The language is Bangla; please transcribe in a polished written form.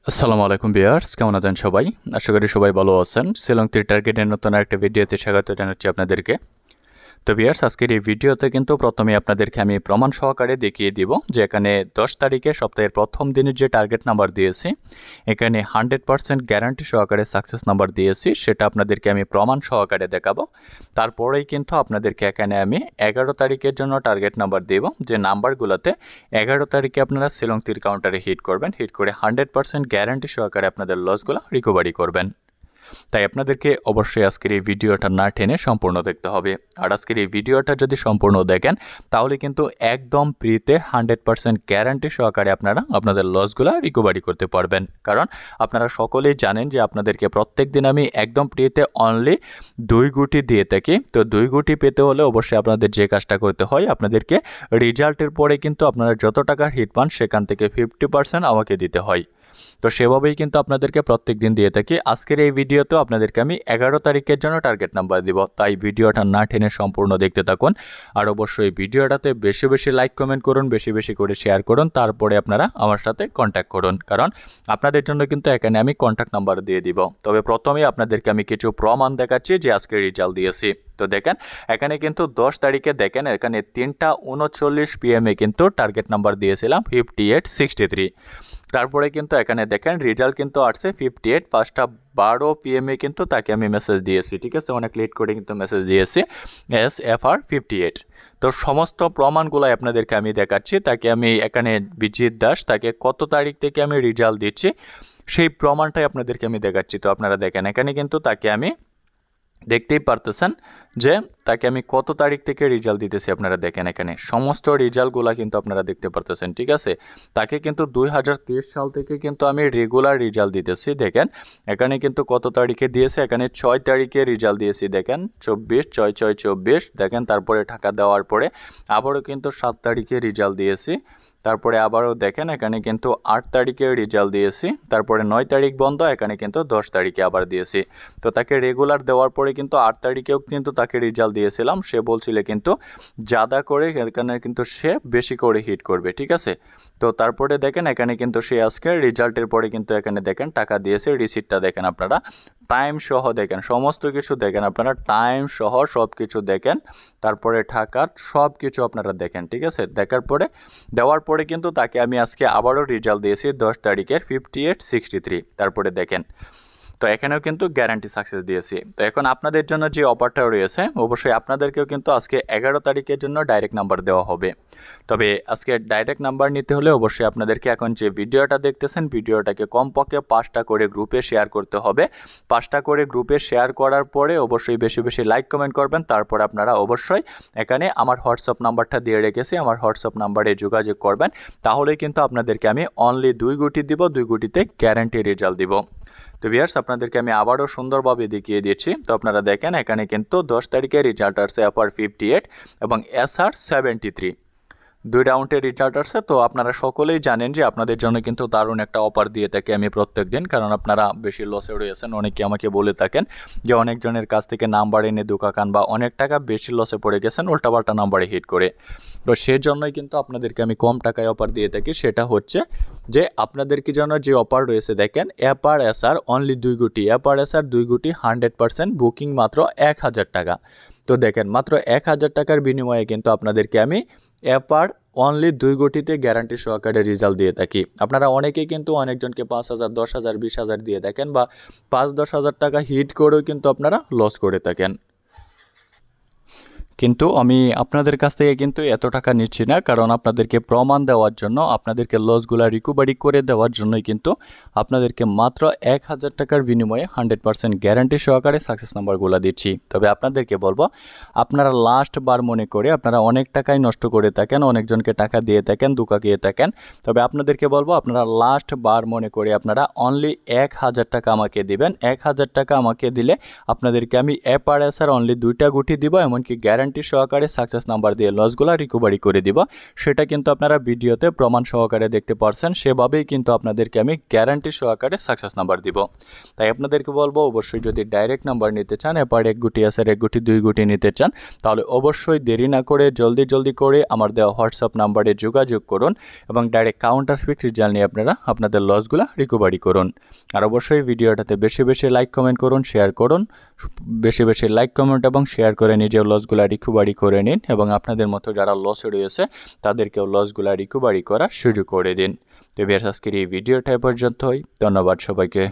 আসসালামু আলাইকুম ভিউয়ার্স, কেমন আছেন সবাই? আশা করি সবাই ভালো আছেন। শিলং তীর টার্গেটের নতুন আরেকটা ভিডিওতে স্বাগত জানাচ্ছি আপনাদেরকে। তো ভিউয়ার্স, আজকের এই ভিডিওতে কিন্তু প্রথমে আপনাদেরকে আমি প্রমাণ সহকারে দেখিয়ে দিব যে এখানে 10 তারিখে সপ্তাহের প্রথম দিনের যে টার্গেট নাম্বার দিয়েছি, এখানে 100% গ্যারান্টি সহকারে সাকসেস নাম্বার দিয়েছি, সেটা আপনাদেরকে আমি প্রমাণ সহকারে দেখাবো। তারপরেই কিন্তু আপনাদেরকে এখানে আমি 11 তারিখের জন্য টার্গেট নাম্বার দেব, যে নাম্বারগুলোতে 11 তারিখে আপনারা শিলং তীর কাউন্টারে হিট করবেন, হিট করে 100% গ্যারান্টি সহকারে আপনাদের লসগুলো রিকভারি করবেন। তাই আপনাদেরকে অবশ্যই আজকের এই ভিডিওটা না টেনে সম্পূর্ণ দেখতে হবে। আর আজকের এই ভিডিওটা যদি সম্পূর্ণ দেখেন তাহলে কিন্তু একদম ফ্রিতে 100% গ্যারান্টি সহকারে আপনারা আপনাদের লসগুলো রিকভারি করতে পারবেন। কারণ আপনারা সকলেই জানেন যে আপনাদেরকে প্রত্যেক দিন আমি একদম ফ্রিতে অনলি 2 গুটি দিয়ে থাকি। তো 2 গুটি পেতে হলে অবশ্যই আপনাদের যে কাজটা করতে হয়, আপনাদেরকে রেজাল্টের পরে কিন্তু আপনারা যত টাকার হিট পান সেখান থেকে 50% আমাকে দিতে হয়। তো সেভাবেই কিন্তু আপনাদেরকে প্রত্যেক দিন দিয়ে থাকি। আজকের এই ভিডিওতেও আপনাদেরকে আমি 11 তারিখের জন্য টার্গেট নাম্বার দিব, তাই ভিডিওটা না টেনে সম্পূর্ণ দেখতে থাকুন। আর অবশ্যই ভিডিওটাতে বেশি বেশি লাইক কমেন্ট করুন, বেশি বেশি করে শেয়ার করুন, তারপরে আপনারা আমার সাথে কন্ট্যাক্ট করুন। কারণ আপনাদের জন্য কিন্তু এখানে আমি কন্ট্যাক্ট নাম্বার দিয়ে দিব। তবে প্রথমেই আপনাদেরকে আমি কিছু প্রমাণ দেখাচ্ছি যে আজকে রেজাল্ট দিয়েছি। তো দেখেন এখানে কিন্তু 10 তারিখে দেখেন এখানে 3:39 PM কিন্তু টার্গেট নাম্বার দিয়েছিলাম 5863। তারপরে কিন্তু এখানে দেখেন রেজাল্ট কিন্তু আসছে 58 5:12 PM কিন্তু তাকে আমি মেসেজ দিয়েছি, ঠিক আছে, অনেক লেট করে কিন্তু মেসেজ দিয়েছি SFR 58। তো সমস্ত প্রমাণগুলো আপনাদেরকে আমি দেখাচ্ছি। তাকে আমি এখানে বিজিৎ দাস, তাকে কত তারিখ থেকে আমি রেজাল্ট দিচ্ছি সেই প্রমাণটাই আপনাদেরকে আমি দেখাচ্ছি। তো আপনারা দেখেন এখানে কিন্তু তাকে আমি দেখতেই পারতেছেন যে তাকে আমি কত তারিখ থেকে রেজাল্ট দিতেছি। আপনারা দেখেন এখানে সমস্ত রেজাল্টগুলো কিন্তু আপনারা দেখতে পারতেছেন, ঠিক আছে। তাকে কিন্তু 2023 সাল থেকে কিন্তু আমি রেগুলার রেজাল্ট দিতেছি। দেখেন এখানে কিন্তু কত তারিখে দিয়েছে, এখানে 6 তারিখে রেজাল্ট দিয়েছি। দেখেন 24/6/6/24 দেখেন, তারপরে টাকা দেওয়ার পরে আবারও কিন্তু 7 তারিখে রেজাল্ট দিয়েছি। তারপরে আবারও দেখেন এখানে কিন্তু 8 তারিখে রেজাল্ট দিয়েছি। তারপরে 9 তারিখ বন্ধ, এখানে কিন্তু 10 তারিখে আবার দিয়েছি। তো তাকে রেগুলার দেওয়ার পরে কিন্তু 8 তারিখেও কিন্তু তাকে রেজাল্ট দিয়েছিলাম। সে বলছিল কিন্তু জাদা করে এখানে কিন্তু সে বেশি করে হিট করবে, ঠিক আছে। তো তারপরে দেখেন এখানে কিন্তু সে আজকে রেজাল্টের পরে কিন্তু এখানে দেখেন টাকা দিয়েছে। রিসিপ্টটা দেখেন আপনারা, টাইম সহ দেখেন, সমস্ত কিছু দেখেন আপনারা, টাইম সহ সব কিছু দেখেন। তারপরে টাকার সব কিছু আপনারা দেখেন, ঠিক আছে। দেওয়ার পরে কিন্তু তাকে আমি আজকে আবারও রেজাল্ট দিয়েছি 10 তারিখের 5863। তারপরে দেখেন তো এখানেও কিন্তু গ্যারান্টি সাকসেস দিয়েছি। তো এখন আপনাদের জন্য যে অফারটা রয়েছে, অবশ্যই আপনাদেরকেও কিন্তু আজকে 11 তারিখের জন্য ডাইরেক্ট নাম্বার দেওয়া হবে। তবে আজকে ডাইরেক্ট নাম্বার নিতে হলে অবশ্যই আপনাদেরকে এখন যে ভিডিওটা দেখতেছেন, ভিডিওটাকে কমপক্ষে 5টা করে গ্রুপে শেয়ার করতে হবে। 5টা করে গ্রুপে শেয়ার করার পরে অবশ্যই বেশি বেশি লাইক কমেন্ট করবেন। তারপর আপনারা অবশ্যই এখানে আমার হোয়াটসঅ্যাপ নাম্বারটা দিয়ে রেখেছি, আমার হোয়াটসঅ্যাপ নাম্বারে যোগাযোগ করবেন। তাহলেই কিন্তু আপনাদেরকে আমি অনলি 2 গুটি দিব, 2 গুটিতে গ্যারান্টি রেজাল্ট দিব। তো ভিউয়ার্স, আপনাদেরকে আমি আবারও সুন্দরভাবে দেখিয়ে দিচ্ছি। তো আপনারা দেখেন এখানে কিন্তু 10 তারিখে রেজাল্ট আসছে FR 58 এবং SR 73, 2 রাউন্ডের রেজাল্ট আসছে। তো আপনারা সকলেই জানেন যে আপনাদের জন্য কিন্তু দারুণ একটা অফার দিয়ে থাকি আমি প্রত্যেক দিন, কারণ আপনারা বেশি লসে রয়েছেন। অনেকে আমাকে বলে থাকেন যে অনেকজনের কাছ থেকে নাম্বার এনে ধোঁকা খান বা অনেক টাকা বেশি লসে পড়ে গেছেন উল্টাপাল্টা নাম্বারে হিট করে। তো সেই জন্যই কিন্তু আপনাদেরকে আমি কম টাকায় অফার দিয়ে থাকি। সেটা হচ্ছে যে আপনাদেরকে জন্য যে অফার রয়েছে দেখেন, FR SR অনলি 2 গুটি, FR SR 2 গুটি 100% বুকিং মাত্র 1000 টাকা। তো দেখেন মাত্র 1000 টাকার বিনিময়ে কিন্তু আপনাদেরকে আমি FR অনলি 2 গুটিতে গ্যারান্টি সহকারে রেজাল্ট দিয়ে থাকি। আপনারা অনেকেই কিন্তু অনেকজনকে 5000, 10000, 20000 দিয়ে থাকেন বা 5-10 হাজার টাকা হিট করেও কিন্তু আপনারা লস করে থাকেন। কিন্তু আমি আপনাদের কাছ থেকে কিন্তু এত টাকা নিচ্ছি না, কারণ আপনাদেরকে প্রমাণ দেওয়ার জন্য, আপনাদেরকে লসগুলা রিকভারি করে দেওয়ার জন্যই কিন্তু আপনাদেরকে মাত্র 1000 টাকার বিনিময়ে 100% গ্যারান্টি সহকারে সাকসেস নাম্বারগুলো দিচ্ছি। তবে আপনাদেরকে বলবো, আপনারা লাস্ট বার মনে করে আপনারা অনেক টাকাই নষ্ট করে থাকেন, অনেকজনকে টাকা দিয়ে থাকেন, ধোঁকা খেয়ে থাকেন। তবে আপনাদেরকে বলবো আপনারা লাস্ট বার মনে করে আপনারা অনলি 1000 টাকা আমাকে দিবেন। 1000 টাকা আমাকে দিলে আপনাদেরকে আমি FR SR অনলি 2টা গুটি দিব, এমনকি গ্যারান্টি গ্যারান্টি সহকারে সাকসেস নাম্বার দিয়ে লসগুলো রিকভারি করে দিব, সেটা কিন্তু আপনারা ভিডিওতে প্রমাণ সহকারে দেখতে পারছেন। সেভাবেই কিন্তু আপনাদেরকে আমি গ্যারান্টি সহকারে সাকসেস নাম্বার দিব। তাই আপনাদেরকে বলবো, অবশ্যই যদি ডাইরেক্ট নাম্বার নিতে চান, এবার 1 গুটি আছে, 1 গুটি 2 গুটি নিতে চান, তাহলে অবশ্যই দেরি না করে জলদি করে আমার দেওয়া হোয়াটসঅ্যাপ নাম্বারে যোগাযোগ করুন এবং ডাইরেক্ট কাউন্টারফিট রেজাল্ট নিয়ে আপনারা আপনাদের লসগুলো রিকভারি করুন। আর অবশ্যই ভিডিওটাতে বেশি লাইক কমেন্ট করুন, শেয়ার করুন। বেশি লাইক কমেন্ট এবং শেয়ার করে নিজের লসগুলো রিকভারি করে নিন এবং আপনাদের মতো যারা লসে রয়েছে তাদেরকেও লসগুলো রিকভারি করার সুযোগ করে দিন। তো ভিউয়ার্স, আজকের এই ভিডিওটা পর্যন্তই। ধন্যবাদ সবাইকে।